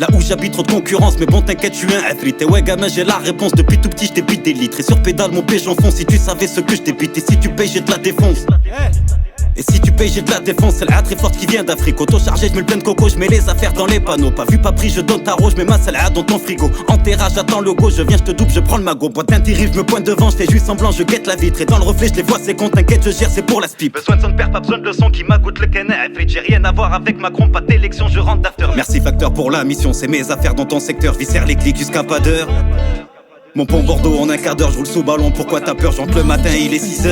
Là où j'habite trop de concurrence, mais bon t'inquiète, je suis un athlète. Et ouais gamin, j'ai la réponse, depuis tout petit je débite des litres. Et sur pédale mon pége en fond, si tu savais ce que je débite. Et si tu payes j'ai de la défonce. Et si tu payes j'ai de la défense, c'est la très forte qui vient d'Afrique. Auto-chargé, je mets le plein de coco, je mets les affaires dans les panneaux. Pas vu, pas pris, je donne ta rose, je mets ma salade dans ton frigo. En terrasse, j'attends le go, je viens, je te double, je prends le magot. Boîte d'intérim, je me pointe devant, je fais juste semblant, je guette la vitre. Et dans le reflet, je les vois, c'est con, t'inquiète, je gère, c'est pour la spip. Besoin de son père, pas besoin de leçon qui m'agoute le canard. J'ai rien à voir avec Macron, pas d'élection, je rentre d'after. Merci facteur pour la mission, c'est mes affaires dans ton secteur. Viscère les clics jusqu'à pas d'heure. Mon pont Bordeaux en un quart d'heure, je roule sous ballon, pourquoi t'as peur? J'entre le matin, il est 6h.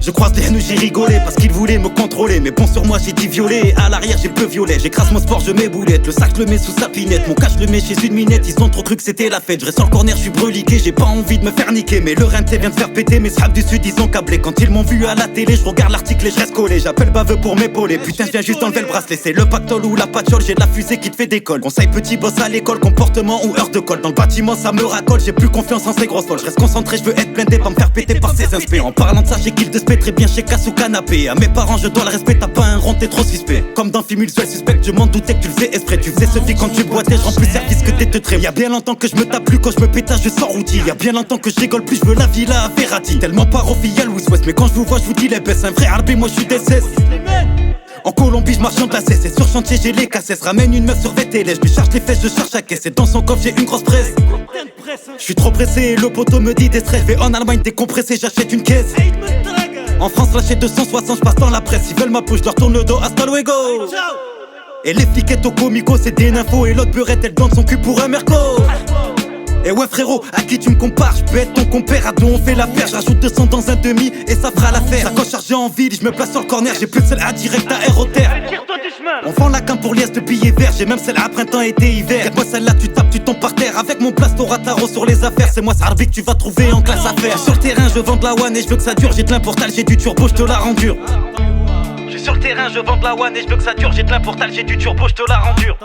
Je croise des haineux, j'ai rigolé parce qu'ils voulaient me contrôler. Mais bon sur moi j'ai dit violet, à l'arrière j'ai peu violet. J'écrase mon sport, je mets boulette, le sac je le mets sous sa pinette. Mon cash je le mets chez une minette, ils ont trop cru que c'était la fête. Je reste sur le corner, je suis breliqué, j'ai pas envie de me faire niquer. Mais le Rinté vient de faire péter, mes sables du sud ils ont câblé. Quand ils m'ont vu à la télé, je regarde l'article et je reste collé. J'appelle baveux pour m'épauler, putain je viens juste enlever le bracelet. C'est le pactole ou la patchole, j'ai de la fusée qui te fait décolle. Conseil petit boss à l'école, comportement ou heure de colle. Dans le bâtiment ça me racole, j'ai plus confiance en ces grosses folles. Je reste concentré, je veux être blindé, pas me faire péter par ces inspects. En parlant de ça j'ai kill de spé très bien chez Cassou canapé. À mes parents je dois le respect, t'as pas un rond, t'es trop suspect. Comme dans film usuel suspect, je m'en doutais que tu le faisais esprit. Tu faisais ce vie quand tu boitais, je rends plus service que t'es te traits. Y'a bien longtemps que je me tape plus, quand je me pétage je sors outil. Y'a bien longtemps que je rigole plus, je veux la villa à Verratti. Tellement paro filial West, mais quand je vous vois je vous dis les baisses. Un vrai RB, moi je suis DSS. En Colombie je marche en glacé, c'est sur chantier j'ai les cassettes. Ramène une meuf sur VTL, je lui charge les fesses, je charge la caisse. Et dans son coffre j'ai une grosse presse. Je suis trop pressé, le poteau me dit des stress. Et en Allemagne décompressé, j'achète une caisse. En France lâché 260, je passe dans la presse. Ils veulent ma peau, je leur tourne le dos, hasta luego. Et les fliquettes au comico, c'est des nymphos. Et l'autre beurette, elle donne son cul pour un merco. Et ouais frérot, à qui tu me compares? Je peux être ton compère, à deux on fait la paire. J'ajoute 200 dans un demi et ça fera l'affaire. Ça coche chargé en ville, je me place sur le corner. J'ai plus de celle à direct à aéroterre. On vend la quinte pour liesse de billets verts. J'ai même celle à printemps, été, hiver. Regarde-moi celle-là, tu tapes, tu tombes par terre. Avec mon place, t'auras tarot sur les affaires. C'est moi Sarbi que tu vas trouver en classe affaires. Sur le terrain, je vends de la one et je veux que ça dure. J'ai de l'importal, j'ai du turbo, je te la rends dure. Je suis sur le terrain, je vends de la one et je veux que ça dure. J'ai de l'importal, j'ai du turbo, je te la rends dure.